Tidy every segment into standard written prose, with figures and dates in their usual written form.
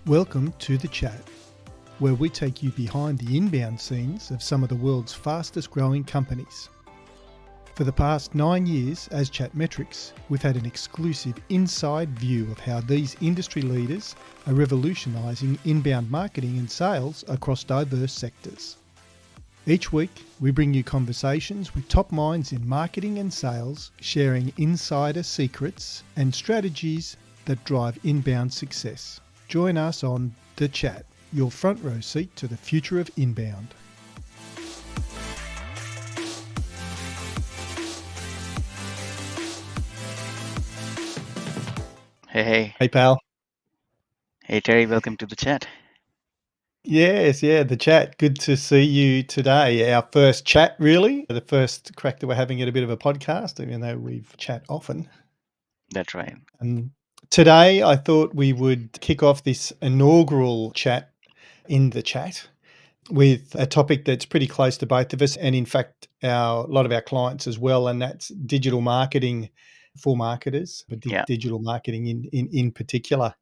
Welcome to The Chat, where we take you behind the inbound scenes of some of the world's fastest growing companies. For the past 9 years as Chatmetrics, we've had an exclusive inside view of how these industry leaders are revolutionising inbound marketing and sales across diverse sectors. Each week, we bring you conversations with top minds in marketing and sales, sharing insider secrets and strategies that drive inbound success. Join us on The Chat, your front row seat to the future of inbound. Hey, Hey, pal. hey, Terry, welcome to the chat. Yes, The Chat. Good to see you today. Our first chat, really. The first crack that we're having at a bit of a podcast, even though we've chat often. That's right. Today, I thought we would kick off this inaugural chat in The Chat with a topic that's pretty close to both of us, and in fact, a lot of our clients as well, and that's digital marketing for marketers, but Yeah, digital marketing in particular.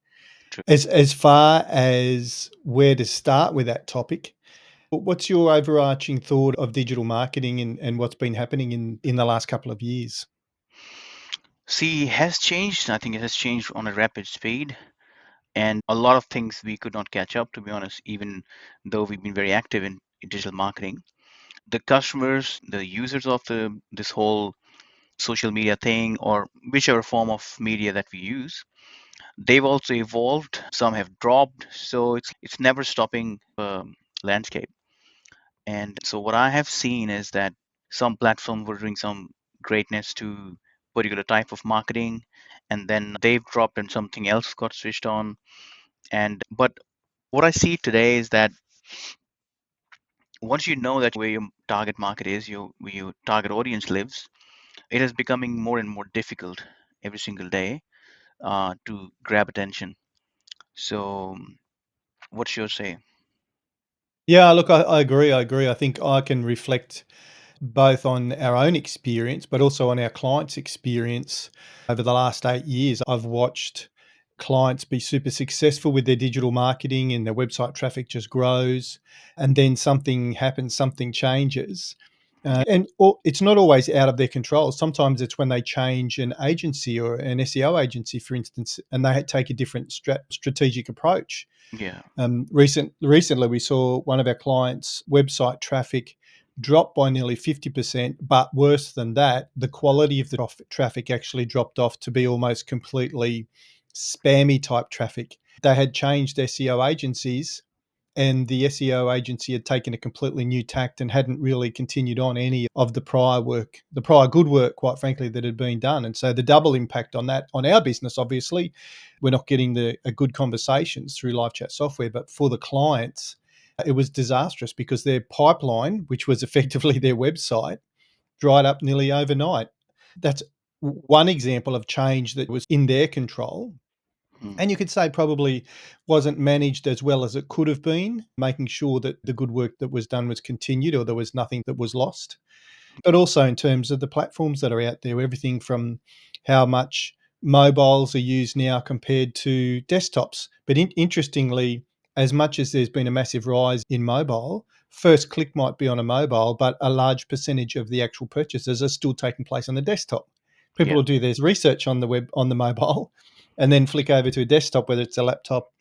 true. As far as where to start with that topic, what's your overarching thought of digital marketing and what's been happening in the last couple of years? See, has changed. I think it has changed on a rapid speed, and a lot of things we could not catch up, to be honest, even though we've been very active in digital marketing. The customers, the users of this whole social media thing, or whichever form of media that we use, they've also evolved. Some have dropped, so it's never stopping landscape. And so what I have seen is that some platforms were doing some greatness to particular type of marketing, and then they've dropped and something else got switched on. And but what I see today is that once you know that where your target market is, where your target audience lives, it is becoming more and more difficult every single day to grab attention. So, what's your say? Yeah, look, I agree. I think I can reflect both on our own experience, but also on our clients' experience. Over the last 8 years, I've watched clients be super successful with their digital marketing and their website traffic just grows. And then something happens, something changes. It's not always out of their control. Sometimes it's when they change an agency or an SEO agency, for instance, and they take a different strategic approach. Yeah, Recently, we saw one of our clients' website traffic drop by nearly 50%, but worse than that, the quality of the traffic actually dropped off to be almost completely spammy type traffic. They had changed SEO agencies, and the SEO agency had taken a completely new tact and hadn't really continued on any of the prior good work, quite frankly, that had been done. And so the double impact on that, on our business, obviously, we're not getting a good conversations through live chat software, but for the clients, it was disastrous because their pipeline, which was effectively their website, dried up nearly overnight. That's one example of change that was in their control, mm, and you could say probably wasn't managed as well as it could have been, making sure that the good work that was done was continued or there was nothing that was lost. But also in terms of the platforms that are out there, everything from how much mobiles are used now compared to desktops. But interestingly, as much as there's been a massive rise in mobile, first click might be on a mobile, but a large percentage of the actual purchases are still taking place on the desktop. People yeah, will do their research on the web, on the mobile, and then flick over to a desktop, whether it's a laptop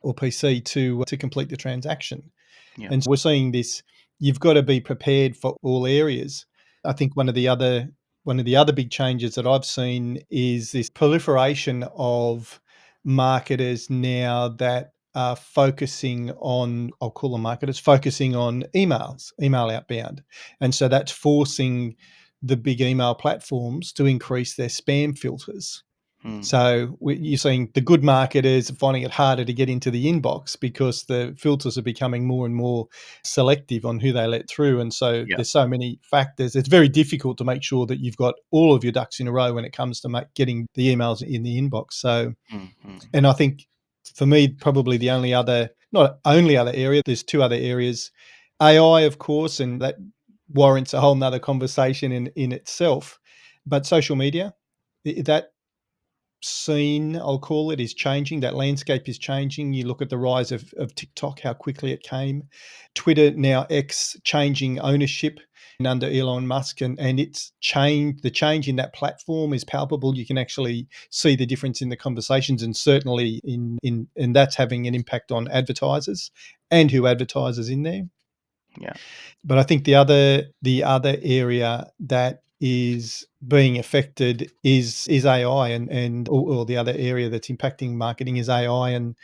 or PC, to complete the transaction. yeah, And so we're seeing this. You've got to be prepared for all areas. I think one of the other big changes that I've seen is this proliferation of marketers now that are focusing on, I'll call them marketers, focusing on email outbound. And so that's forcing the big email platforms to increase their spam filters. mm, So you're seeing the good marketers finding it harder to get into the inbox because the filters are becoming more and more selective on who they let through. And so yeah, there's so many factors. It's very difficult to make sure that you've got all of your ducks in a row when it comes to getting the emails in the inbox. So, mm, mm, and I think for me, probably the only other, not only other area, there's two other areas. AI, of course, and that warrants a whole nother conversation in itself. But social media, that scene, I'll call it, is changing. That landscape is changing. You look at the rise of TikTok, how quickly it came. Twitter, now X, changing ownership and under Elon Musk, and it's changed. The change in that platform is palpable. You can actually see the difference in the conversations, and certainly in and that's having an impact on advertisers and who advertises in there. Yeah. But I think the other area that is being affected is AI, or the other area that's impacting marketing is AI, and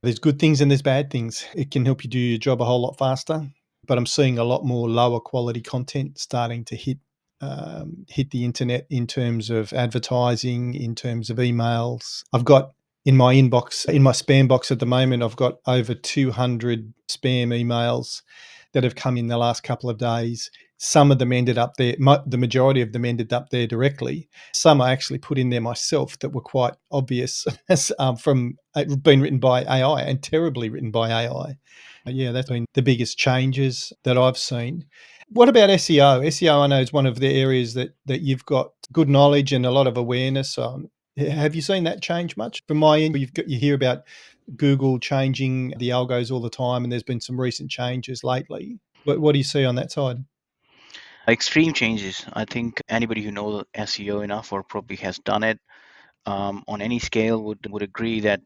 there's good things and there's bad things. It can help you do your job a whole lot faster, but I'm seeing a lot more lower quality content starting to hit the internet in terms of advertising, in terms of emails. I've got in my inbox, in my spam box at the moment, I've got over 200 spam emails that have come in the last couple of days. Some of them ended up there, the majority of them ended up there directly. Some I actually put in there myself that were quite obvious from been written by AI, and terribly written by AI. Yeah, that's been the biggest changes that I've seen. What about SEO? SEO, I know, is one of the areas that you've got good knowledge and a lot of awareness on. Have you seen that change much? From my end, you hear about Google changing the algos all the time, and there's been some recent changes lately. What do you see on that side? Extreme changes. I think anybody who knows SEO enough or probably has done it on any scale would agree that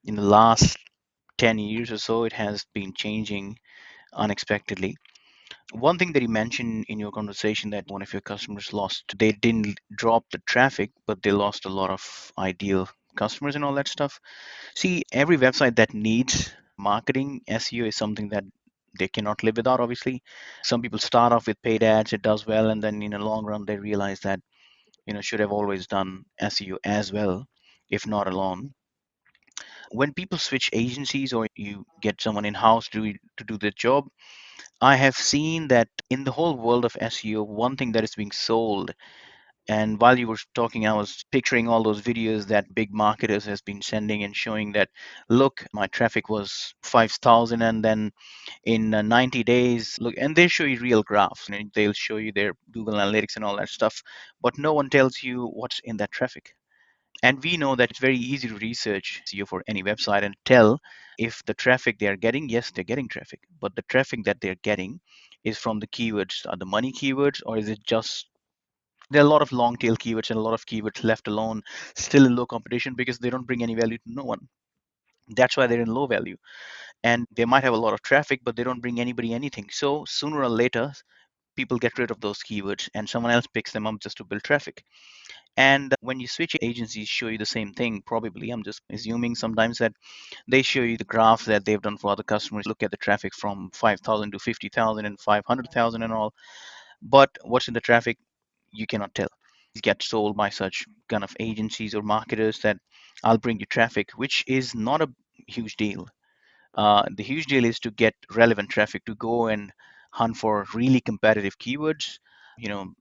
in the last 10 years or so, it has been changing unexpectedly. One thing that you mentioned in your conversation that one of your customers lost, they didn't drop the traffic, but they lost a lot of ideal customers and all that stuff. See, every website that needs marketing, SEO is something that they cannot live without, obviously. Some people start off with paid ads, it does well, and then in the long run, they realize that, should have always done SEO as well, if not alone. When people switch agencies or you get someone in house to do the job, I have seen that in the whole world of SEO, one thing that is being sold, and while you were talking, I was picturing all those videos that big marketers has been sending and showing that, look, my traffic was 5,000, and then in 90 days, look, and they show you real graphs, and they'll show you their Google Analytics and all that stuff, but no one tells you what's in that traffic. And we know that it's very easy to research SEO for any website and tell if the traffic they are getting, yes, they're getting traffic, but the traffic that they're getting is from the keywords, are the money keywords, or is it just there are a lot of long tail keywords and a lot of keywords left alone, still in low competition because they don't bring any value to no one. That's why they're in low value. And they might have a lot of traffic, but they don't bring anybody anything. So sooner or later, people get rid of those keywords and someone else picks them up just to build traffic. And when you switch agencies, show you the same thing. Probably, I'm just assuming sometimes that they show you the graph that they've done for other customers. Look at the traffic from 5,000 to 50,000 and 500,000 and all. But what's in the traffic, you cannot tell. Get sold by such kind of agencies or marketers that I'll bring you traffic, which is not a huge deal. The huge deal is to get relevant traffic, to go and hunt for really competitive keywords. You know,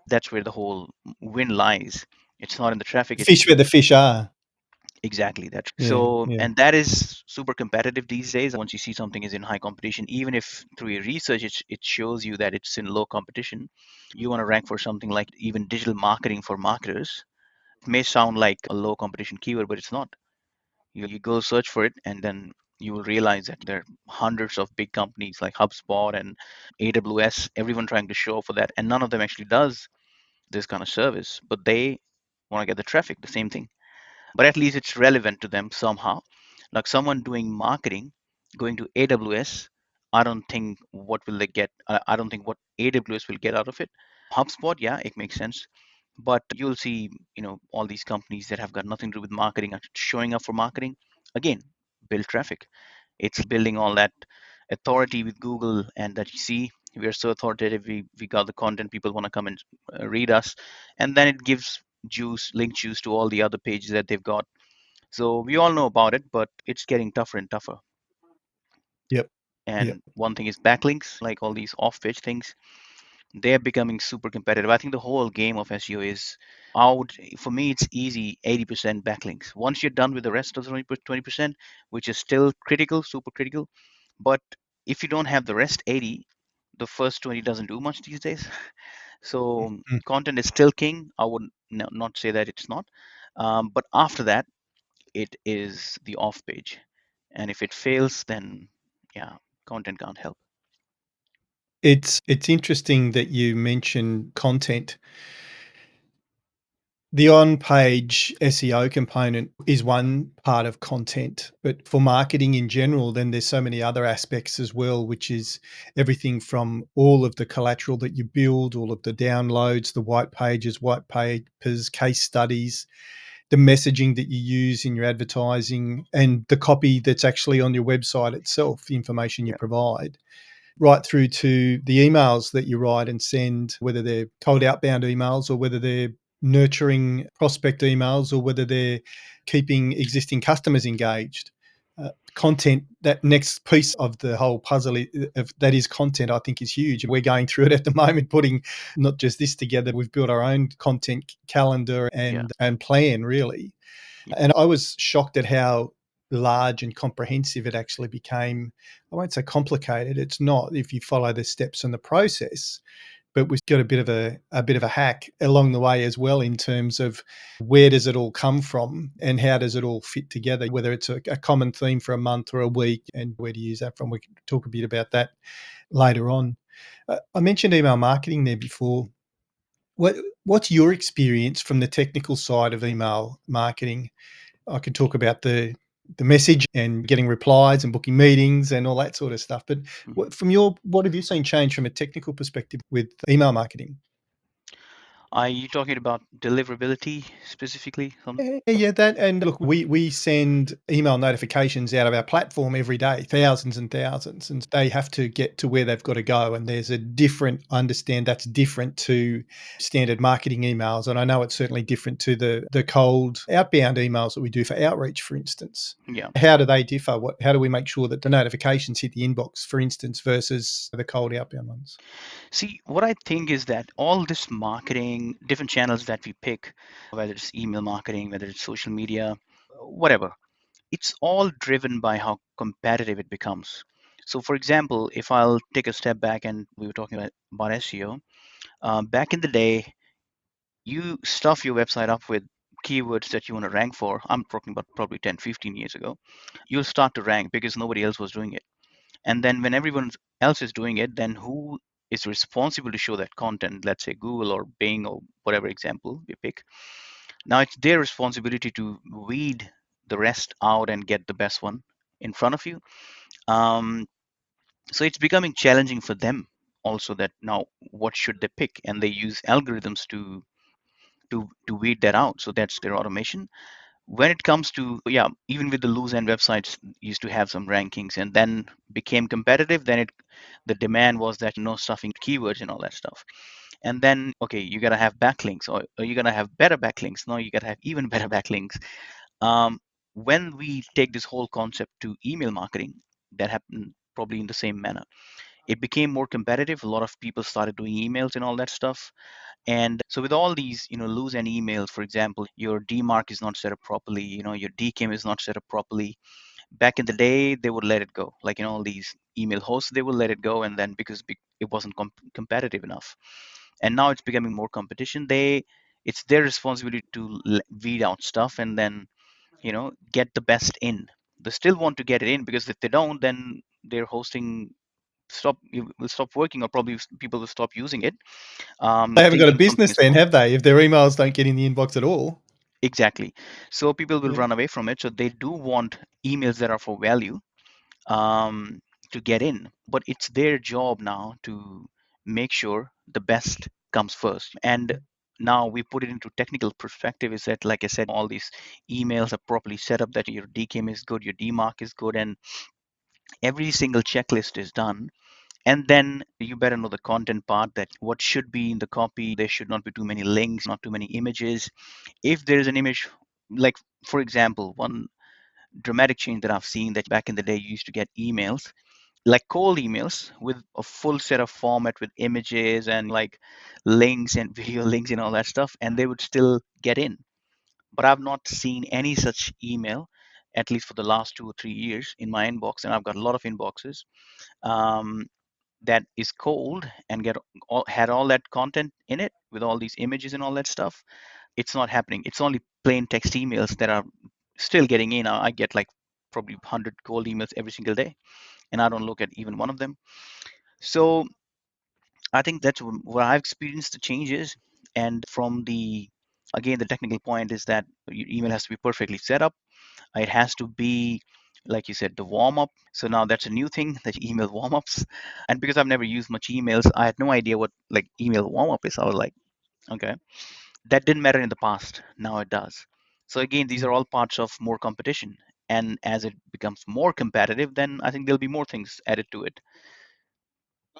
that's where the whole win lies. It's not in the traffic. It's Fish where the fish are. exactly that. Yeah, So, yeah. and that is super competitive these days. Once you see something is in high competition, even if through your research it shows you that it's in low competition, you want to rank for something like even digital marketing for marketers. It may sound like a low competition keyword, but it's not. You go search for it, and then you will realize that there are hundreds of big companies like HubSpot and AWS, everyone trying to show up for that, and none of them actually does this kind of service, but they want to get the traffic, the same thing. But at least it's relevant to them somehow. Like someone doing marketing, going to AWS, I don't think what will they get. I don't think what AWS will get out of it. HubSpot, yeah, it makes sense. But you'll see, all these companies that have got nothing to do with marketing are showing up for marketing. Again, build traffic. It's building all that authority with Google, and that you see we are so authoritative. We got the content, people want to come and read us, and then it gives link juice to all the other pages that they've got. So we all know about it, but it's getting tougher and tougher. Yep, yep. And one thing is backlinks, like all these off-page things, they're becoming super competitive. I think the whole game of SEO is out. For me, it's easy 80% backlinks. Once you're done with the rest of the 20%, which is still critical, super critical. But if you don't have the rest 80, the first 20 doesn't do much these days. So Mm. content is still king. I would not say that it's not. But after that, it is the off page. And if it fails, then yeah, content can't help. It's interesting that you mention content. The on-page SEO component is one part of content, but for marketing in general, then there's so many other aspects as well, which is everything from all of the collateral that you build, all of the downloads, the white pages, white papers, case studies, the messaging that you use in your advertising, and the copy that's actually on your website itself, the information you Yeah, provide, right through to the emails that you write and send, whether they're cold outbound emails or whether they're nurturing prospect emails or whether they're keeping existing customers engaged. Content, that next piece of the whole puzzle that is content, I think is huge. We're going through it at the moment, putting not just this together. We've built our own content calendar yeah, and plan really. yeah. And I was shocked at how large and comprehensive it actually became. I won't say complicated, it's not if you follow the steps and the process, but we've got a bit of a hack along the way as well in terms of where does it all come from and how does it all fit together, whether it's a common theme for a month or a week and where to use that from. We can talk a bit about that later on. I mentioned email marketing there before. What's your experience from the technical side of email marketing? I could talk about the message and getting replies and booking meetings and all that sort of stuff. But Mhm. what have you seen change from a technical perspective with email marketing? Are you talking about deliverability specifically? Yeah, that and look, we send email notifications out of our platform every day, thousands and thousands, and they have to get to where they've got to go. And there's a different, I understand that's different to standard marketing emails, and I know it's certainly different to the cold outbound emails that we do for outreach, for instance. Yeah. How do they differ? How do we make sure that the notifications hit the inbox, for instance, versus the cold outbound ones? See, what I think is that all this marketing, different channels that we pick, whether it's email marketing, whether it's social media, whatever, it's all driven by how competitive it becomes. So, for example, if I'll take a step back and we were talking about SEO, back in the day, you stuff your website up with keywords that you want to rank for. I'm talking about probably 10, 15 years ago. You'll start to rank because nobody else was doing it. And then when everyone else is doing it, then who is responsible to show that content? Let's say Google or Bing or whatever example we pick. Now it's their responsibility to weed the rest out and get the best one in front of you. Um, so it's becoming challenging for them also that now what should they pick? And they use algorithms to weed that out. So that's their automation. When it comes to, yeah, even with the loose end websites used to have some rankings and then became competitive, then the demand was that no stuffing keywords and all that stuff. And then okay, you gotta have backlinks, or you gotta have better backlinks. No, you gotta have even better backlinks. um, when we take this whole concept to email marketing, that happened probably in the same manner. It became more competitive. A lot of people started doing emails and all that stuff. And so with all these, loose end emails, for example, your DMARC is not set up properly, your DKIM is not set up properly. Back in the day, they would let it go. Like, all these email hosts, they would let it go. And then because it wasn't competitive enough. And now it's becoming more competition. It's their responsibility to weed out stuff and then, get the best in. They still want to get it in because if they don't, then their hosting will stop working, or probably people will stop using it, They haven't got a thinking something business is then, wrong. have they? If their emails don't get in the inbox at all. Exactly. So people will Yeah. run away from it. So they do want emails that are for value, um, to get in, but it's their job now to make sure the best comes first. And now we put it into technical perspective is that, like I said, all these emails are properly set up, that your DKIM is good, your DMARC is good, and every single checklist is done. And then you better know the content part, that what should be in the copy. There should not be too many links, not too many images. If there is an image, like for example, one dramatic change that I've seen, that back in the day you used to get emails, like cold emails with a full set of format with images and like links and video links and all that stuff, and they would still get in. But I've not seen any such email, at least for the last 2 or 3 years, in my inbox, and I've got a lot of inboxes. um, that is cold and had all that content in it with all these images and all that stuff, it's not happening. It's only plain text emails that are still getting in. I get like probably 100 cold emails every single day, and I don't look at even one of them. So I think that's what I've experienced the changes. And from the again, the technical point is that your email has to be perfectly set up. It has to be, like you said, the warm up. So now that's a new thing, the email warm ups. And because I've never used much emails, I had no idea what like email warm up is. I was like, okay, that didn't matter in the past. Now it does. So again, these are all parts of more competition. And as it becomes more competitive, then I think there'll be more things added to it.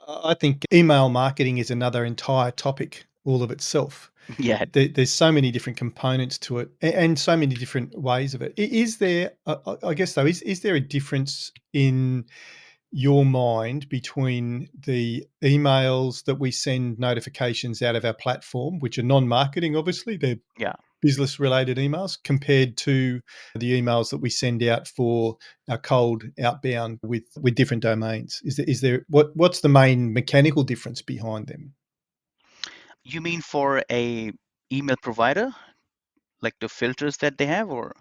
I think email marketing is another entire topic all of itself. Yeah, There's so many different components to it and so many different ways of it. Is there, I guess though, is there a difference in your mind between the emails that we send notifications out of our platform, which are non-marketing, obviously, they're yeah. business related emails, compared to the emails that we send out for our cold outbound with different domains? Is there what's the main mechanical difference behind them? You mean for a email provider, like the filters that they have, or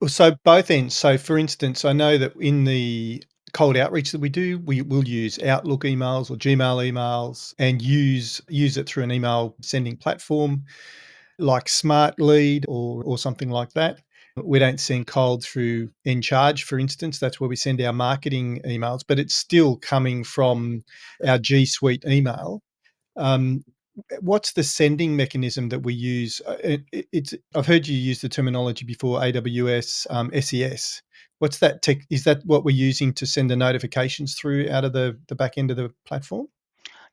Well, so both ends. So, for instance, I know that in the cold outreach that we do, we will use Outlook emails or Gmail emails and use it through an email sending platform like Smartlead or something like that. We don't send cold through Encharge, for instance. That's where we send our marketing emails, but it's still coming from our G Suite email. Um, what's the sending mechanism that we use? It's I've heard you use the terminology before, AWS SES. What's that tech? Is that what we're using to send the notifications through out of the back end of the platform?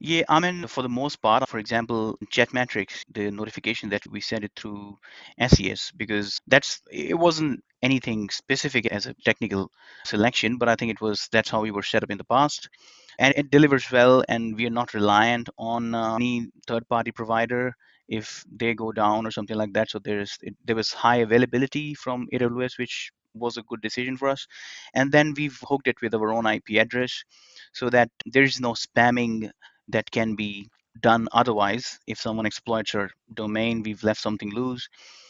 yeah, I mean, for the most part, for example, Jetmetrics, the notification that we send it through SES, because it wasn't anything specific as a technical selection, but I think that's how we were set up in the past. And it delivers well, and we are not reliant on any third party provider if they go down or something like that. So there was high availability from AWS, which was a good decision for us. And then we've hooked it with our own IP address so that there is no spamming that can be done otherwise. If someone exploits our domain, we've left something loose.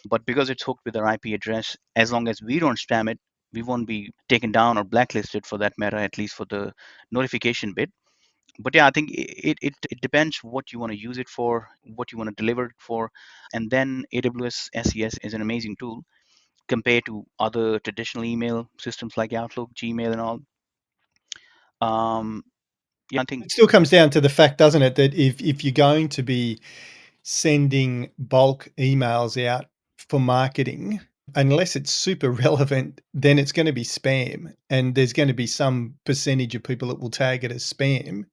But because it's hooked with our IP address, as long as we don't spam it, we won't be taken down or blacklisted for that matter, at least for the notification bit. But yeah, I think it depends what you want to use it for, what you want to deliver it for. And then AWS SES is an amazing tool compared to other traditional email systems like Outlook, Gmail, and all. Um, yeah, I think, It still comes down to the fact, doesn't it, that if you're going to be sending bulk emails out for marketing, unless it's super relevant, then it's going to be spam. And there's going to be some percentage of people that will tag it as spam.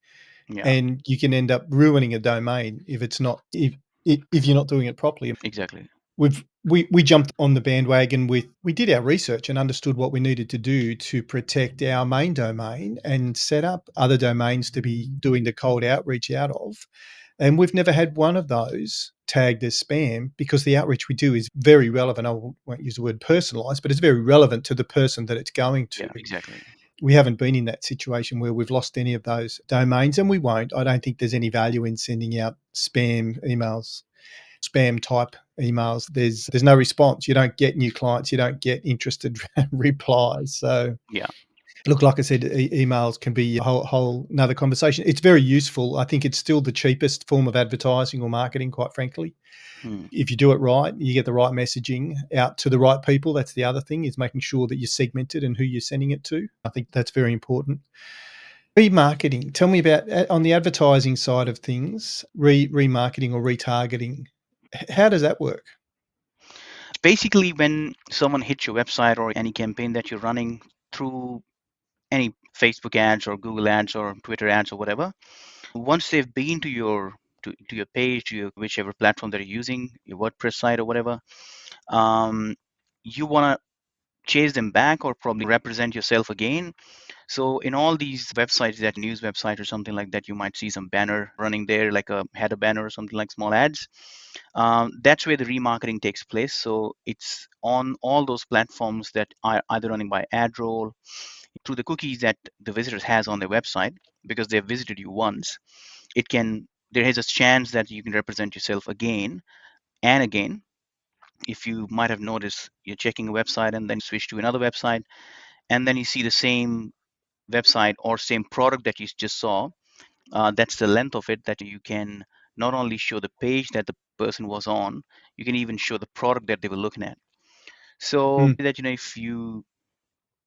yeah, And you can end up ruining a domain if it's not, if you're not doing it properly. exactly. We jumped on the bandwagon we did our research and understood what we needed to do to protect our main domain and set up other domains to be doing the cold outreach out of. And we've never had one of those tagged as spam because the outreach we do is very relevant. I won't use the word personalized, but it's very relevant to the person that it's going to. Yeah, exactly. We haven't been in that situation where we've lost any of those domains, and we won't. I don't think there's any value in sending out spam emails, spam type emails. There's no response. You don't get new clients. You don't get interested replies. So Yeah. look, like I said, emails can be a whole another conversation. It's very useful. I think it's still the cheapest form of advertising or marketing, quite frankly. Hmm. If you do it right, you get the right messaging out to the right people. That's the other thing, is making sure that you're segmented and who you're sending it to. I think that's very important. Remarketing. Tell me about on the advertising side of things, remarketing or retargeting. How does that work? Basically, when someone hits your website or any campaign that you're running through any Facebook ads or Google ads or Twitter ads or whatever, once they've been to your page, to your whichever platform that you're using, your WordPress site or whatever, um, you want to chase them back or probably represent yourself again. So in all these websites, that news website or something like that, you might see some banner running there, like a header banner or something like small ads. That's where the remarketing takes place. So it's on all those platforms that are either running by AdRoll, through the cookies that the visitors has on their website, because they've visited you once, it can there is a chance that you can represent yourself again and again. If you might have noticed, you're checking a website and then you switch to another website, and then you see the same website or same product that you just saw. That's the length of it, that you can not only show the page that the person was on, you can even show the product that they were looking at. So Mm. that,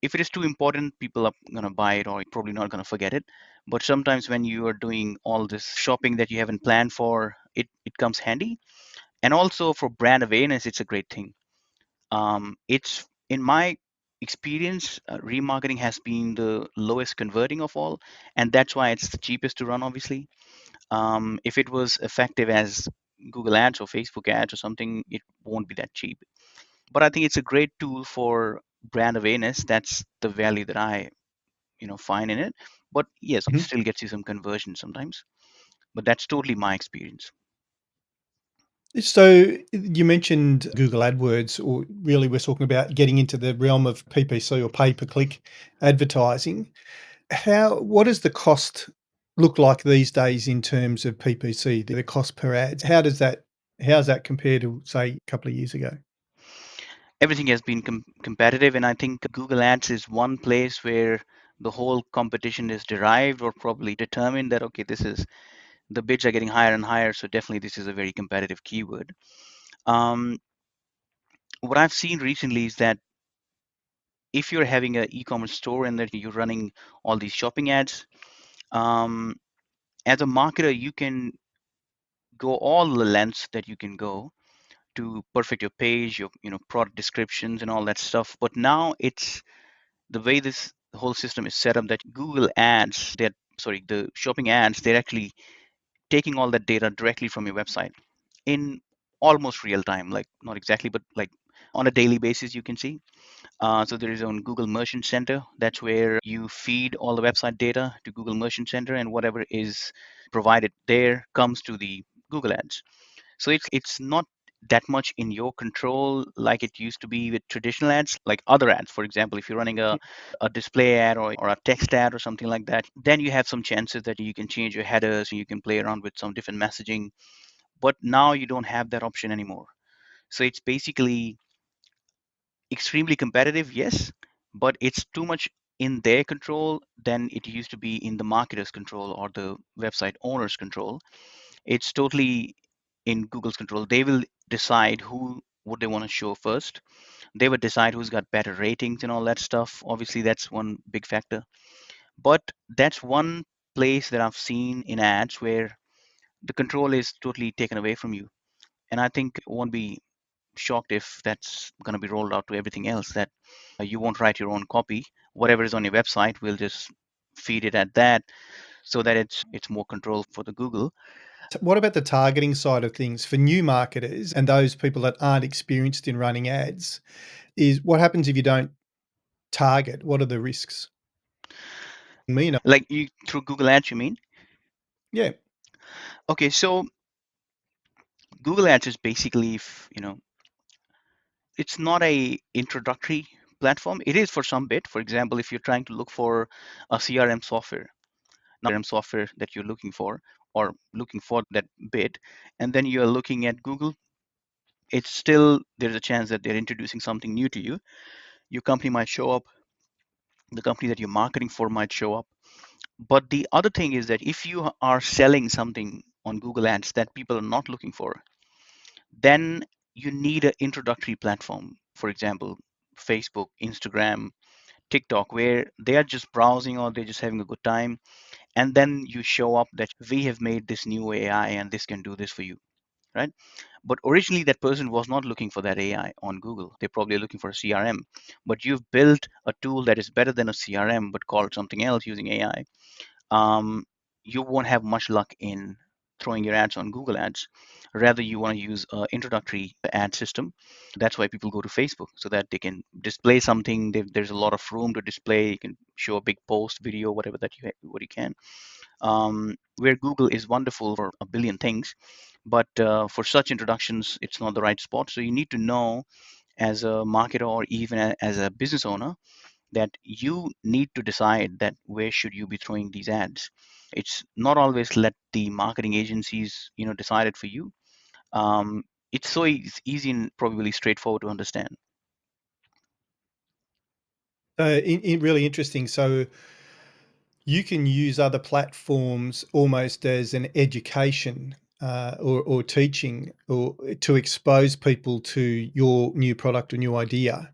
if it is too important, people are going to buy it, or you're probably not going to forget it. But sometimes when you are doing all this shopping that you haven't planned for, it comes handy. And also for brand awareness, it's a great thing. It's in my experience, remarketing has been the lowest converting of all, and that's why it's the cheapest to run, obviously. If it was effective as Google Ads or Facebook Ads or something, it won't be that cheap. But I think it's a great tool for brand awareness. That's the value that I, find in it. But yes, it Mhm. still gets you some conversion sometimes. But that's totally my experience. So you mentioned Google AdWords, or really we're talking about getting into the realm of PPC or pay per click advertising. What does the cost look like these days in terms of PPC, the cost per ads? How does that compare to, say, a couple of years ago? Everything has been competitive, and I think Google Ads is one place where the whole competition is derived or probably determined that, okay, this is the bids are getting higher and higher, so definitely this is a very competitive keyword. Um, what I've seen recently is that if you're having an e-commerce store and that you're running all these shopping ads, um, as a marketer, you can go all the lengths that you can go to perfect your page, your product descriptions and all that stuff. But now it's the way this whole system is set up, that Google Ads, the shopping ads, they're actually taking all that data directly from your website in almost real time, like not exactly, but like on a daily basis, you can see. So there is on Google Merchant Center. That's where you feed all the website data to Google Merchant Center, and whatever is provided there comes to the Google Ads. So it's not that much in your control like it used to be with traditional ads, like other ads. For example, if you're running a display ad or a text ad or something like that, then you have some chances that you can change your headers and you can play around with some different messaging. But now you don't have that option anymore. So it's basically extremely competitive, yes, but it's too much in their control than it used to be in the marketer's control or the website owner's control. It's totally in Google's control. They will decide who would they want to show first. They would decide who's got better ratings and all that stuff. Obviously, that's one big factor. But that's one place that I've seen in ads where the control is totally taken away from you. And I think it won't be shocked if that's going to be rolled out to everything else, that you won't write your own copy. Whatever is on your website, we'll just feed it at that, so that it's more control for the Google. What about the targeting side of things for new marketers and those people that aren't experienced in running ads? Is what happens if you don't target? What are the risks? Me, no. Like you through Google Ads, you mean? Yeah. Okay, so Google Ads is basically, it's not a introductory platform. It is for some bit. For example, if you're trying to look for a CRM software that you're looking for, or looking for that bit, and then you're looking at Google, it's still, there's a chance that they're introducing something new to you. Your company might show up, the company that you're marketing for might show up. But the other thing is that if you are selling something on Google Ads that people are not looking for, then you need an introductory platform. For example, Facebook, Instagram, TikTok, where they are just browsing or they're just having a good time. And then you show up that we have made this new AI and this can do this for you, right? But originally, that person was not looking for that AI on Google. They're probably looking for a CRM. But you've built a tool that is better than a CRM, but called something else using AI. um, you won't have much luck in throwing your ads on Google Ads. Rather, you want to use an introductory ad system. That's why people go to Facebook, so that they can display something. There's a lot of room to display. You can show a big post, video, whatever that what you can. Where Google is wonderful for a billion things, but for such introductions, it's not the right spot. So you need to know, as a marketer or even as a business owner, that you need to decide that where should you be throwing these ads. It's not always let the marketing agencies decide it for you. um, it's so easy and probably straightforward to understand. Really interesting. So you can use other platforms almost as an education or teaching or to expose people to your new product or new idea.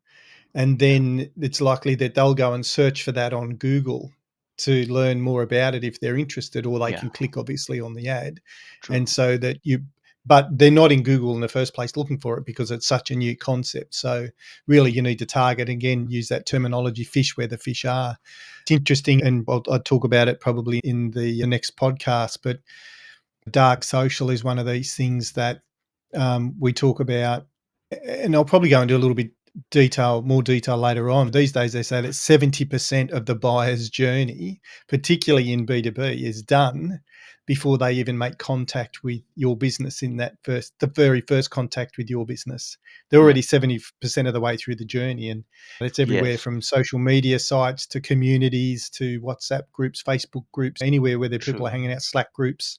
And Yeah, then it's likely that they'll go and search for that on Google to learn more about it if they're interested, or they yeah, can click obviously on the ad. true. And so that you, but they're not in Google in the first place looking for it because it's such a new concept. So really you need to target, again, use that terminology, fish where the fish are. It's interesting. And I'll talk about it probably in the next podcast, but dark social is one of these things that we talk about, and I'll probably go into a little bit more detail later on. These days, they say that 70% of the buyer's journey, particularly in B2B, is done before they even make contact with your business in the very first contact with your business. They're Yeah. already 70% of the way through the journey. And it's everywhere Yes, from social media sites to communities to WhatsApp groups, Facebook groups, anywhere where there people true. are hanging out, Slack groups,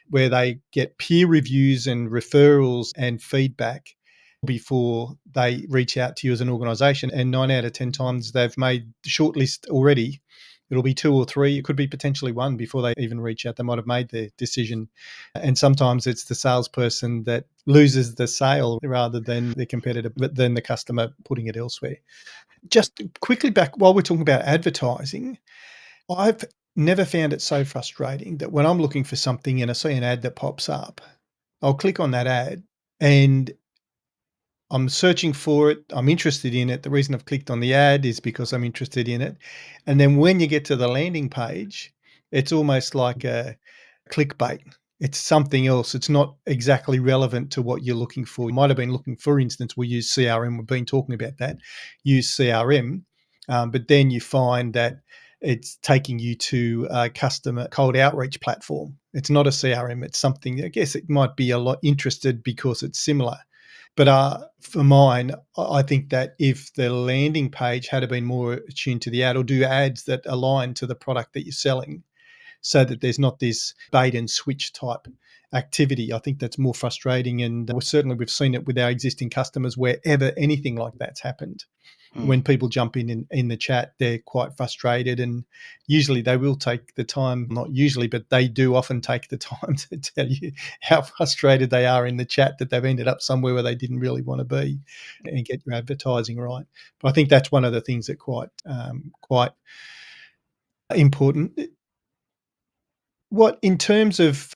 where they get peer reviews and referrals and feedback before they reach out to you as an organization. And 9 out of 10 times they've made the shortlist already. It'll be two or three. It could be potentially one before they even reach out. They might have made their decision. And sometimes it's the salesperson that loses the sale rather than the competitor, but then the customer putting it elsewhere. Just quickly back while we're talking about advertising, I've never found it so frustrating that when I'm looking for something and I see an ad that pops up, I'll click on that ad and I'm searching for it. I'm interested in it. The reason I've clicked on the ad is because I'm interested in it. And then when you get to the landing page, it's almost like a clickbait. It's something else. It's not exactly relevant to what you're looking for. You might have been looking, for instance, we use CRM. We've been talking about that. Use CRM, but then you find that it's taking you to a customer cold outreach platform. It's not a CRM. It's something. I guess it might be a lot interested because it's similar. But for mine, I think that if the landing page had been more attuned to the ad, or do ads that align to the product that you're selling, so that there's not this bait and switch type activity, I think that's more frustrating. And certainly we've seen it with our existing customers wherever anything like that's happened. Mm, When people jump in the chat, they're quite frustrated, and usually they will take the time, not usually, but they do often take the time to tell you how frustrated they are in the chat that they've ended up somewhere where they didn't really want to be, and get your advertising right. But I think that's one of the things that quite important. What in terms of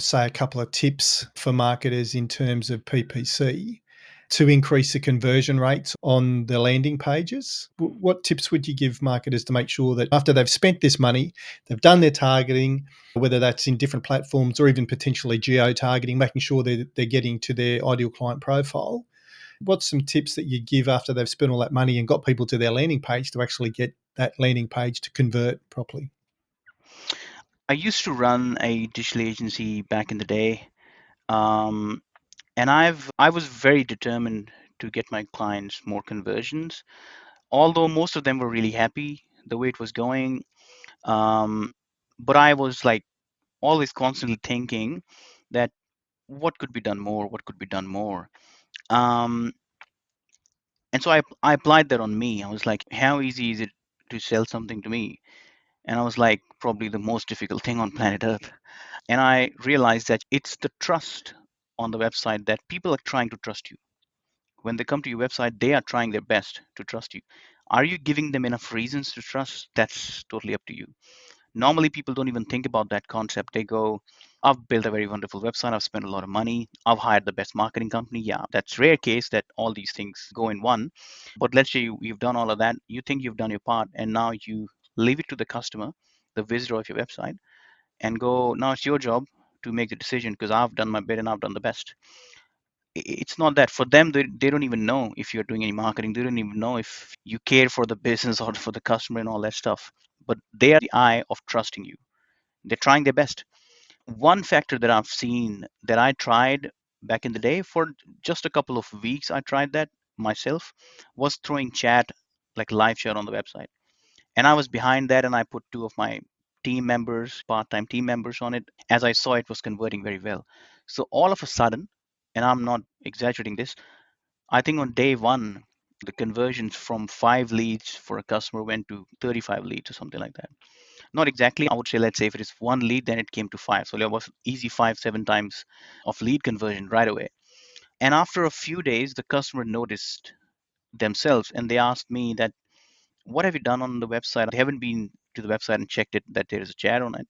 say a couple of tips for marketers in terms of PPC to increase the conversion rates on the landing pages, what tips would you give marketers to make sure that after they've spent this money, they've done their targeting, whether that's in different platforms or even potentially geo targeting, making sure they're getting to their ideal client profile? What's some tips that you give after they've spent all that money and got people to their landing page to actually get that landing page to convert properly? I used to run a digital agency back in the day, um, and I was very determined to get my clients more conversions. Although most of them were really happy the way it was going, um, but I was like always constantly thinking that what could be done more, what could be done more. Um, and so I applied that on me. I was like, how easy is it to sell something to me? And I was like, probably the most difficult thing on planet Earth. And I realized that it's the trust on the website, that people are trying to trust you. When they come to your website, they are trying their best to trust you. Are you giving them enough reasons to trust? That's totally up to you. Normally, people don't even think about that concept. They go, I've built a very wonderful website. I've spent a lot of money. I've hired the best marketing company. Yeah, that's rare case that all these things go in one. But let's say you've done all of that. You think you've done your part, and now you leave it to the customer, the visitor of your website, and go, now it's your job to make the decision because I've done my bit and I've done the best. It's not that for them, they don't even know if you're doing any marketing. They don't even know if you care for the business or for the customer and all that stuff. But they are the eye of trusting you. They're trying their best. One factor that I've seen that I tried back in the day for just a couple of weeks, I tried that myself, was throwing chat like live chat on the website. And I was behind that, and I put two of my team members, part-time team members on it, as I saw it was converting very well. So all of a sudden, and I'm not exaggerating this, I think on day one, the conversions from 5 leads for a customer went to 35 leads or something like that. Not exactly, I would say, let's say if it is 1 lead, then it came to 5. So there was easy 5, 7 times of lead conversion right away. And after a few days, the customer noticed themselves and they asked me that, what have you done on the website? They haven't been to the website and checked it that there is a chat on it.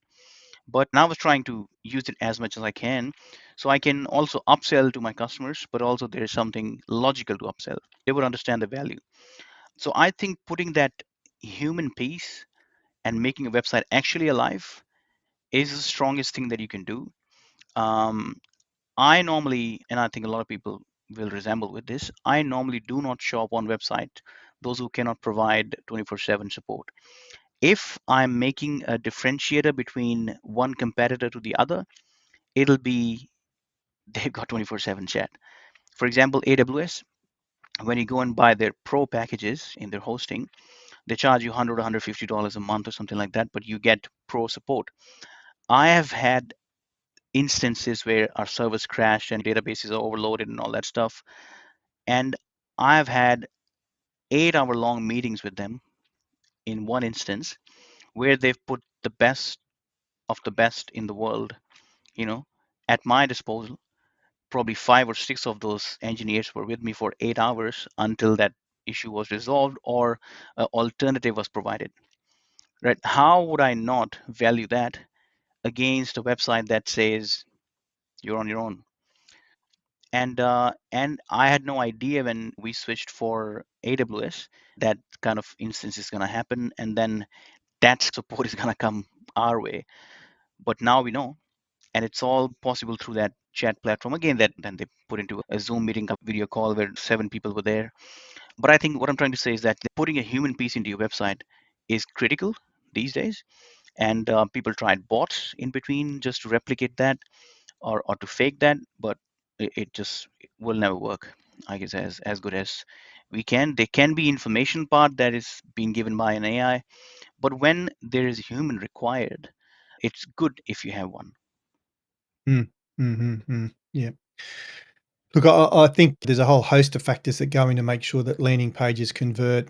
But now I was trying to use it as much as I can. So I can also upsell to my customers, but also there is something logical to upsell. They would understand the value. So I think putting that human piece and making a website actually alive is the strongest thing that you can do. Um, I normally, and I think a lot of people will resemble with this, I normally do not show up on website those who cannot provide 24/7 support. If I'm making a differentiator between one competitor to the other, it'll be they've got 24/7 chat. For example, AWS, when you go and buy their pro packages in their hosting, they charge you $100, $150 a month or something like that, but you get pro support. I have had instances where our servers crashed and databases are overloaded and all that stuff. And I've had 8 hour long meetings with them in one instance where they've put the best of the best in the world, you know, at my disposal. Probably 5 or 6 of those engineers were with me for 8 hours until that issue was resolved or an alternative was provided. Right? How would I not value that against a website that says you're on your own? And I had no idea when we switched for AWS that kind of instance is going to happen, and then that support is going to come our way. But now we know, and it's all possible through that chat platform. Again, that then they put into a Zoom meeting, a video call where 7 people were there. But I think what I'm trying to say is that putting a human piece into your website is critical these days. And people tried bots in between just to replicate that or to fake that, but it just will never work. I guess as good as we can. There can be information part that is being given by an AI, but when there is a human required, it's good if you have one. Yeah. Look, I think there's a whole host of factors that go in to make sure that landing pages convert.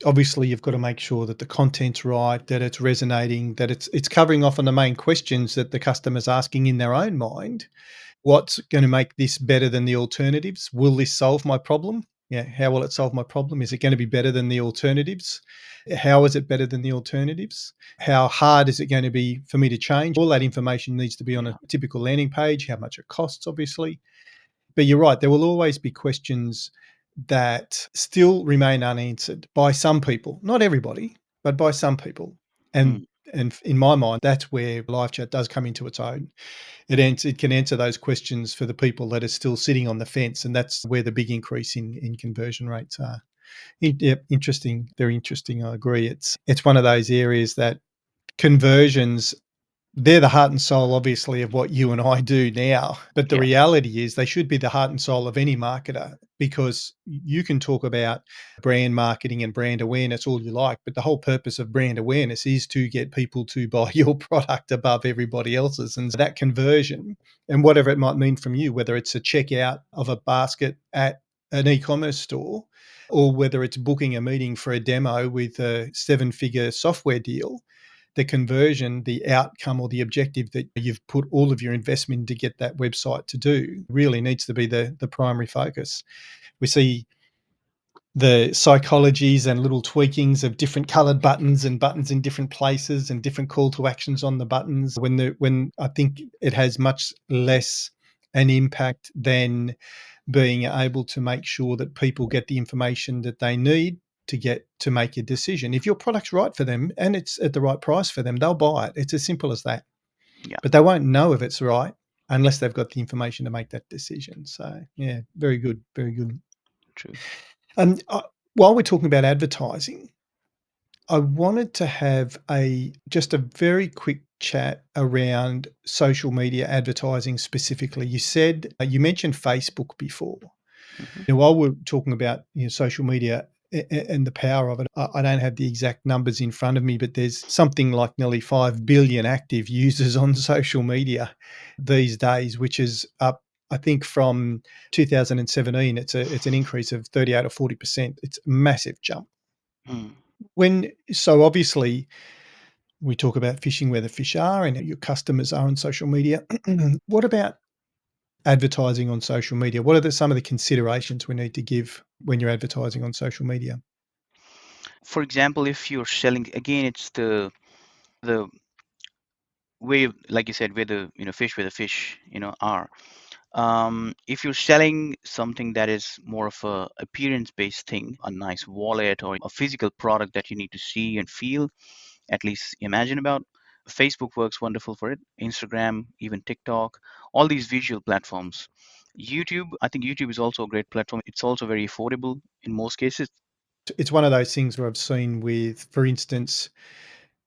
Obviously, you've got to make sure that the content's right, that it's resonating, that it's covering off on the main questions that the customer's asking in their own mind. What's going to make this better than the alternatives? Will this solve my problem? Yeah. How will it solve my problem? Is it going to be better than the alternatives? How is it better than the alternatives? How hard is it going to be for me to change? All that information needs to be on Yeah. a typical landing page, how much it costs, obviously. But you're right, there will always be questions that still remain unanswered by some people, not everybody, but by some people. And Mm, and in my mind, that's where live chat does come into its own. It can answer those questions for the people that are still sitting on the fence, and that's where the big increase in conversion rates are. Yep, interesting, very interesting. I agree. It's one of those areas that conversions, they're the heart and soul, obviously, of what you and I do now. But the yeah. reality is they should be the heart and soul of any marketer, because you can talk about brand marketing and brand awareness all you like, but the whole purpose of brand awareness is to get people to buy your product above everybody else's. And that conversion, and whatever it might mean from you, whether it's a checkout of a basket at an e-commerce store, or whether it's booking a meeting for a demo with a 7-figure software deal, the conversion, the outcome or the objective that you've put all of your investment to get that website to do really needs to be the primary focus. We see the psychologies and little tweakings of different colored buttons and buttons in different places and different call to actions on the buttons when I think it has much less an impact than being able to make sure that people get the information that they need to get to make a decision. If your product's right for them and it's at the right price for them, they'll buy it. It's as simple as that. Yeah. But they won't know if it's right unless they've got the information to make that decision. So, yeah, very good, very good. True. And while we're talking about advertising, I wanted to have just a very quick chat around social media advertising specifically. You said you mentioned Facebook before. Hmm. While we're talking about social media and the power of it. I don't have the exact numbers in front of me, but there's something like nearly 5 billion active users on social media these days, which is up, I think, from 2017. It's an increase of 38 or 40%. It's a massive jump. Mm. So obviously we talk about fishing where the fish are and your customers are on social media. What about advertising on social media? What are some of the considerations we need to give when you're advertising on social media? For example, if you're selling, again, it's the way, like you said, where the fish where the fish are. If you're selling something that is more of a appearance based thing, a nice wallet or a physical product that you need to see and feel, at least imagine about, Facebook works wonderful for it. Instagram, even TikTok, all these visual platforms. YouTube, I think YouTube is also a great platform. It's also very affordable in most cases. It's one of those things where I've seen with, for instance,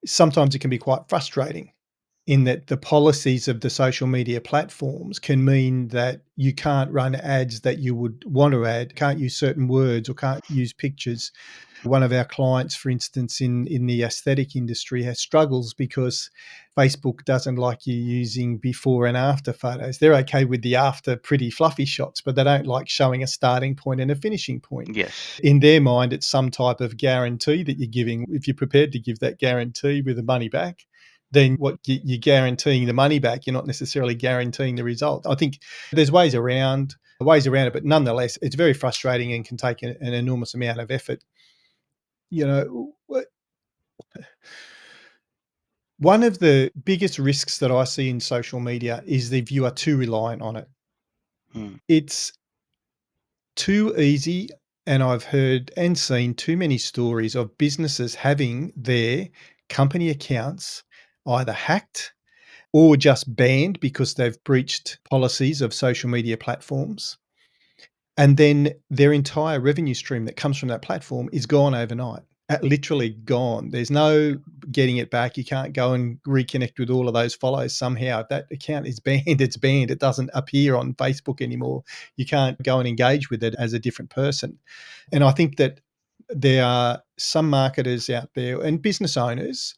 sometimes it can be quite frustrating in that the policies of the social media platforms can mean that you can't run ads that you would want to add, can't use certain words or can't use pictures. One of our clients, for instance, in the aesthetic industry has struggles because Facebook doesn't like you using before and after photos. They're okay with the after pretty fluffy shots, but they don't like showing a starting point and a finishing point. Yes. In their mind, it's some type of guarantee that you're giving. If you're prepared to give that guarantee with the money back, then what you're guaranteeing the money back, you're not necessarily guaranteeing the result. I think there's ways around it, but nonetheless, it's very frustrating and can take an enormous amount of effort. You know, one of the biggest risks that I see in social media is if you are too reliant on it. Mm. It's too easy, and I've heard and seen too many stories of businesses having their company accounts either hacked or just banned because they've breached policies of social media platforms. And then their entire revenue stream that comes from that platform is gone overnight. Literally gone. There's no getting it back. You can't go and reconnect with all of those follows somehow. If that account is banned, it's banned. It doesn't appear on Facebook anymore. You can't go and engage with it as a different person. And I think that there are some marketers out there and business owners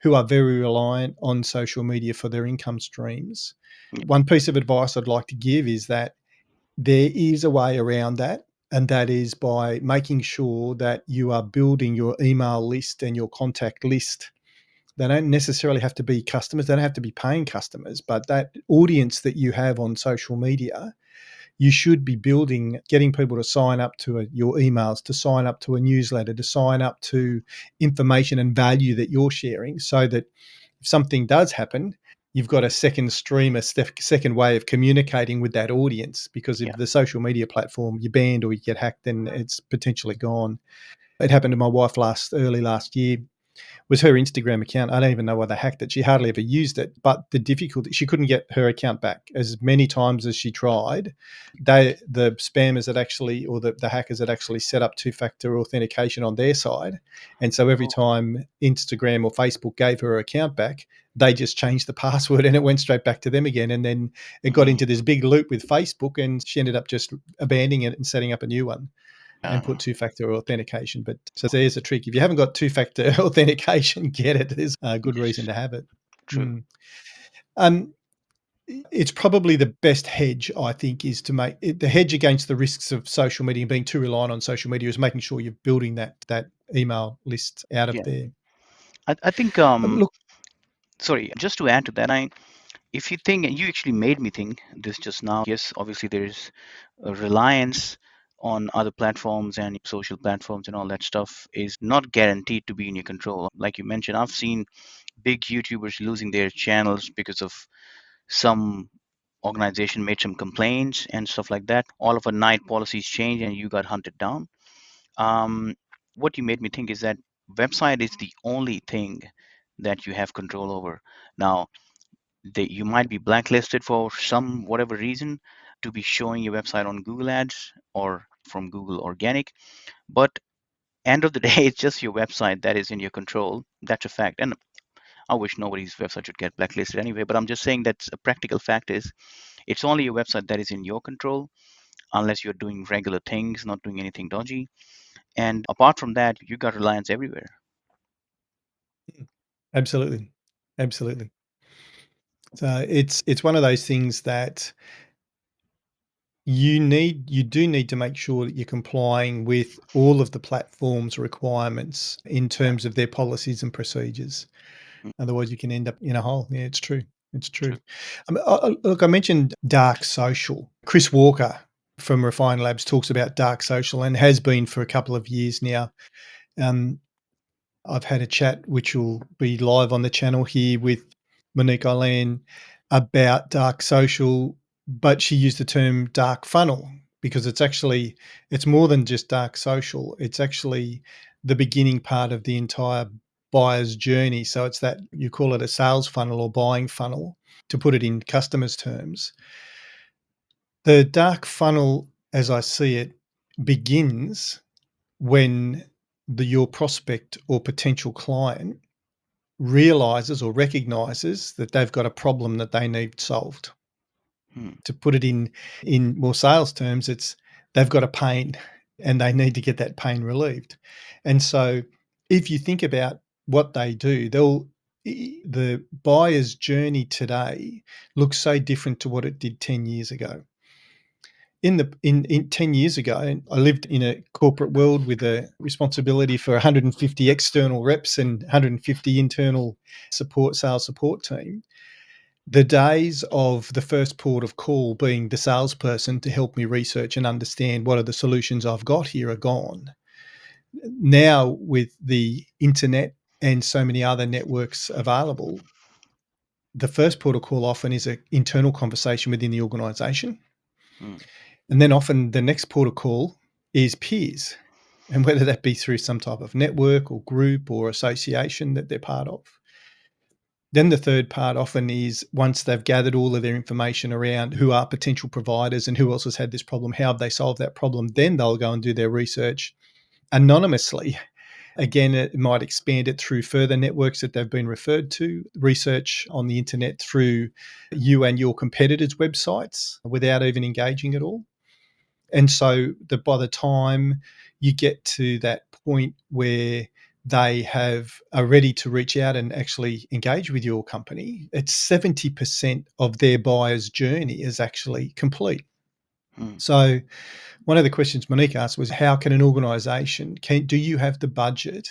who are very reliant on social media for their income streams. Yeah. One piece of advice I'd like to give is that there is a way around that, and that is by making sure that you are building your email list and your contact list. They don't necessarily have to be customers, they don't have to be paying customers, but that audience that you have on social media, you should be building, getting people to sign up to your emails, to sign up to a newsletter, to sign up to information and value that you're sharing, so that if something does happen, you've got a second stream, second way of communicating with that audience. Because if Yeah. the social media platform you banned or you get hacked, then it's potentially gone. It happened to my wife early last year. Was her Instagram account. I don't even know why they hacked it. She hardly ever used it. But the difficulty, she couldn't get her account back as many times as she tried. The spammers had actually, or the hackers had actually set up two-factor authentication on their side. And so every Oh. time Instagram or Facebook gave her account back, they just changed the password and it went straight back to them again. And then it got Mm. into this big loop with Facebook and she ended up just abandoning it and setting up a new one and Yeah. put two-factor authentication. But so there's a trick. If you haven't got two-factor authentication, get it. There's a good reason Yes. to have it. True. Mm. Um, it's probably the best hedge, I think, is to make it, the hedge against the risks of social media and being too reliant on social media is making sure you're building that email list out of Yeah. there. I think Look, sorry, just to add to that, if you think, and you actually made me think this just now, yes, obviously there is a reliance on other platforms and social platforms and all that stuff is not guaranteed to be in your control. Like you mentioned, I've seen big YouTubers losing their channels because of some organization made some complaints and stuff like that. All of a night policies change and you got hunted down. Um, what you made me think is that website is the only thing that you have control over. Now, you might be blacklisted for some whatever reason to be showing your website on Google Ads or from Google Organic, but end of the day, it's just your website that is in your control. That's a fact. And I wish nobody's website should get blacklisted anyway, but I'm just saying that a practical fact is it's only your website that is in your control unless you're doing regular things, not doing anything dodgy. And apart from that, you got reliance everywhere. Absolutely. Absolutely. So it's one of those things that you do need to make sure that you're complying with all of the platform's requirements in terms of their policies and procedures. Mm, Otherwise, you can end up in a hole. Yeah, it's true. It's true. true. Look, I mentioned dark social. Chris Walker from Refine Labs talks about dark social and has been for a couple of years now. Um, I've had a chat which will be live on the channel here with Monique Eileen about dark social, but she used the term dark funnel because it's more than just dark social. It's actually the beginning part of the entire buyer's journey. So it's that you call it a sales funnel or buying funnel to put it in customers' terms. The dark funnel, as I see it, begins when your prospect or potential client realizes or recognizes that they've got a problem that they need solved. Mm, To put it in more sales terms, it's they've got a pain and they need to get that pain relieved. And so if you think about what they do, the buyer's journey today looks so different to what it did 10 years ago. In 10 years ago, I lived in a corporate world with a responsibility for 150 external reps and 150 internal sales support team. The days of the first port of call being the salesperson to help me research and understand what are the solutions I've got here are gone. Now, with the internet and so many other networks available, the first port of call often is an internal conversation within the organization. mm, And then often the next port of call is peers, and whether that be through some type of network or group or association that they're part of. Then the third part often is once they've gathered all of their information around who are potential providers and who else has had this problem, how have they solved that problem, then they'll go and do their research anonymously. Again, it might expand it through further networks that they've been referred to, research on the internet through you and your competitors' websites without even engaging at all. And so that by the time you get to that point where they are ready to reach out and actually engage with your company, it's 70% of their buyer's journey is actually complete. mm, So one of the questions Monique asked was, how can an organization, do you have the budget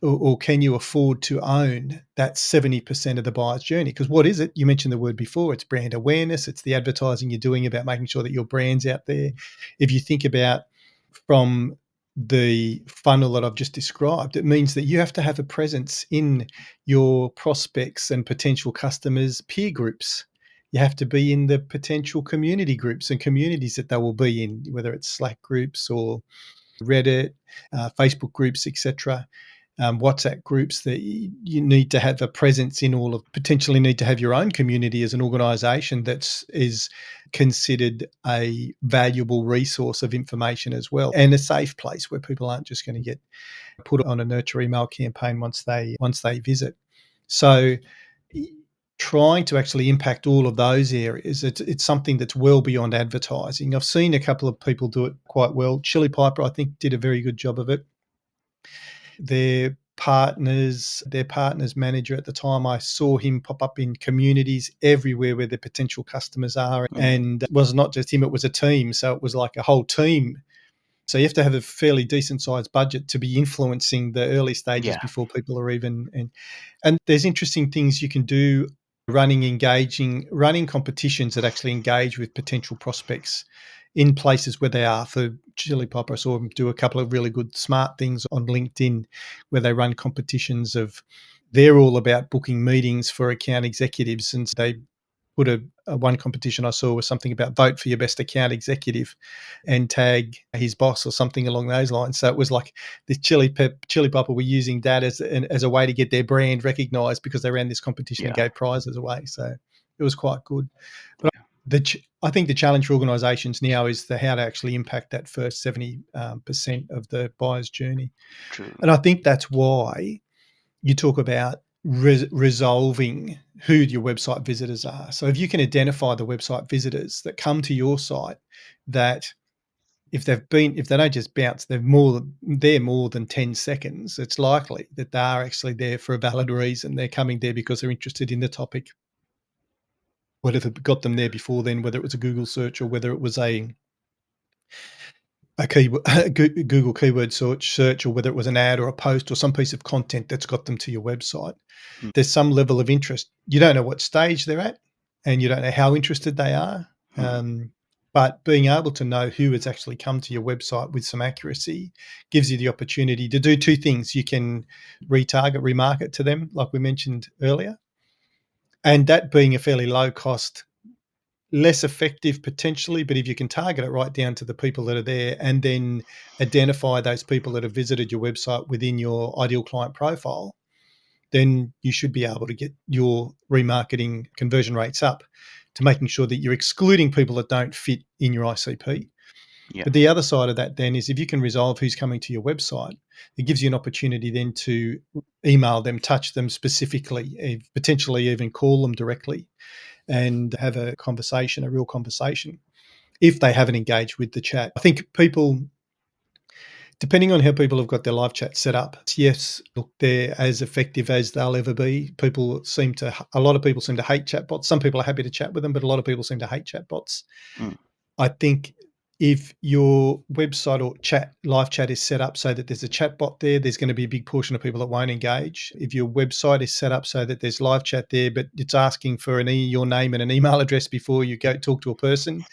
or can you afford to own that 70% of the buyer's journey? Because what is it? You mentioned the word before. It's brand awareness. It's the advertising you're doing about making sure that your brand's out there. If you think about from the funnel that I've just described, it means that you have to have a presence in your prospects and potential customers' peer groups. You have to be in the potential community groups and communities that they will be in, whether it's Slack groups or Reddit, Facebook groups, etc. WhatsApp groups that you need to have a presence in all of. Potentially need to have your own community as an organisation is considered a valuable resource of information as well, and a safe place where people aren't just going to get put on a nurture email campaign once they visit. So trying to actually impact all of those areas, it's something that's well beyond advertising. I've seen a couple of people do it quite well. Chili Piper, I think, did a very good job of it. Their partners manager at the time, I saw him pop up in communities everywhere where their potential customers are. mm. And it was not just him, it was a team. So it was like a whole team. So you have to have a fairly decent sized budget to be influencing the early stages Yeah. before people are even. And there's interesting things you can do running competitions that actually engage with potential prospects in places where they are. For Chili Pop, I saw them do a couple of really good smart things on LinkedIn where they run competitions of they're all about booking meetings for account executives. And they put a one competition I saw was something about vote for your best account executive and tag his boss or something along those lines. So it was like this Chili Pepper were using that as a way to get their brand recognized because they ran this competition and Yeah. gave prizes away. So it was quite good. But Yeah. I think the challenge for organisations now is how to actually impact that first 70% of the buyer's journey. True. And I think that's why you talk about resolving who your website visitors are. So if you can identify the website visitors that come to your site that if they don't just bounce, they're more than 10 seconds, it's likely that they are actually there for a valid reason. They're coming there because they're interested in the topic. Whatever got them there before then, whether it was a Google search or whether it was a keyword Google keyword search, or whether it was an ad or a post or some piece of content that's got them to your website. Mm. There's some level of interest. You don't know what stage they're at, and you don't know how interested they are. Mm. But being able to know who has actually come to your website with some accuracy gives you the opportunity to do two things. You can retarget, remarket to them, like we mentioned earlier, and that being a fairly low cost, less effective potentially, but if you can target it right down to the people that are there and then identify those people that have visited your website within your ideal client profile, then you should be able to get your remarketing conversion rates up to making sure that you're excluding people that don't fit in your ICP. Yeah. But the other side of that then is if you can resolve who's coming to your website, it gives you an opportunity then to email them, touch them specifically, potentially even call them directly and have a conversation, a real conversation, if they haven't engaged with the chat. I think people, depending on how people have got their live chat set up, yes, look, they're as effective as they'll ever be. A lot of people seem to hate chatbots. Some people are happy to chat with them, but a lot of people seem to hate chatbots. Mm. I think if your website or live chat is set up so that there's a chatbot there, there's going to be a big portion of people that won't engage. If your website is set up so that there's live chat there, but it's asking for your name and an email address before you go talk to a person,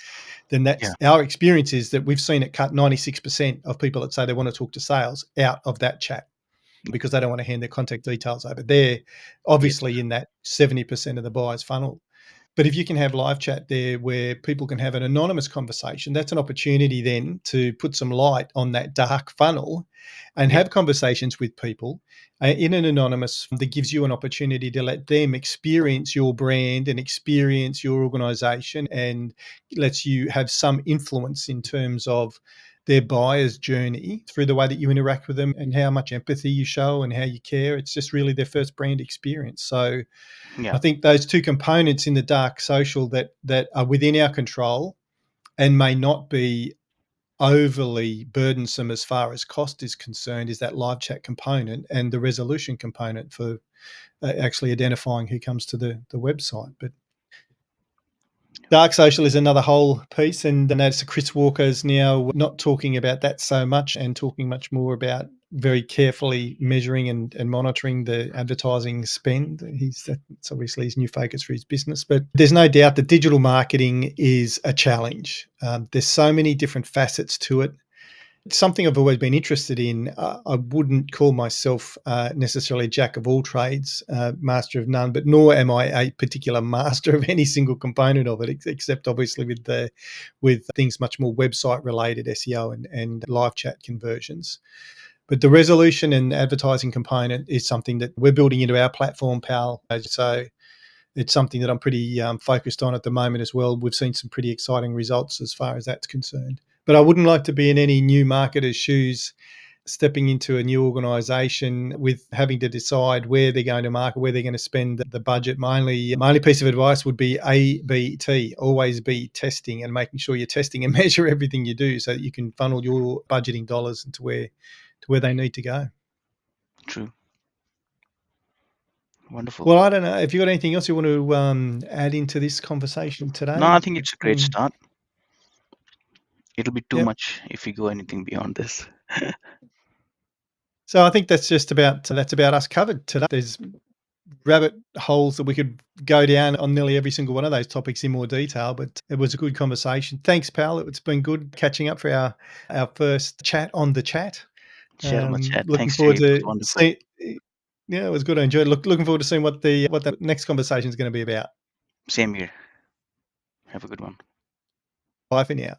then Yeah. that's our experience is that we've seen it cut 96% of people that say they want to talk to sales out of that chat because they don't want to hand their contact details over. They're Yes. obviously in that 70% of the buyer's funnel. But if you can have live chat there where people can have an anonymous conversation, that's an opportunity then to put some light on that dark funnel and Yeah. have conversations with people in an anonymous that gives you an opportunity to let them experience your brand and experience your organization and lets you have some influence in terms of their buyer's journey through the way that you interact with them and how much empathy you show and how you care. It's just really their first brand experience. So Yeah. I think those two components in the dark social that are within our control and may not be overly burdensome as far as cost is concerned is that live chat component and the resolution component for actually identifying who comes to the website. But dark social is another whole piece, and notice Chris Walker's now not talking about that so much and talking much more about very carefully measuring and monitoring the advertising spend. That's obviously his new focus for his business. But there's no doubt that digital marketing is a challenge. There's so many different facets to it. It's something I've always been interested in. I wouldn't call myself necessarily a jack of all trades, master of none, but nor am I a particular master of any single component of it, except obviously with things much more website related, SEO and live chat conversions. But the resolution and advertising component is something that we're building into our platform, Pal. So it's something that I'm pretty focused on at the moment as well. We've seen some pretty exciting results as far as that's concerned. But I wouldn't like to be in any new marketer's shoes stepping into a new organization with having to decide where they're going to market, where they're going to spend the budget. My only piece of advice would be ABT, always be testing and making sure you're testing and measure everything you do so that you can funnel your budgeting dollars into where they need to go. True. Wonderful. Well, I don't know. If you got anything else you want to add into this conversation No, I today? think it's a great start. It'll be too Yep. much if we go anything beyond this. So I think that's about us covered today. There's rabbit holes that we could go down on nearly every single one of those topics in more detail, but it was a good conversation. Thanks, pal. It's been good catching up for our first chat on the chat. Share on the chat. Looking Thanks, forward Jerry. It was to wonderful. see. Yeah, it was good. I enjoyed. Looking forward to seeing what the next conversation is going to be about. Same here. Have a good one. Bye for now.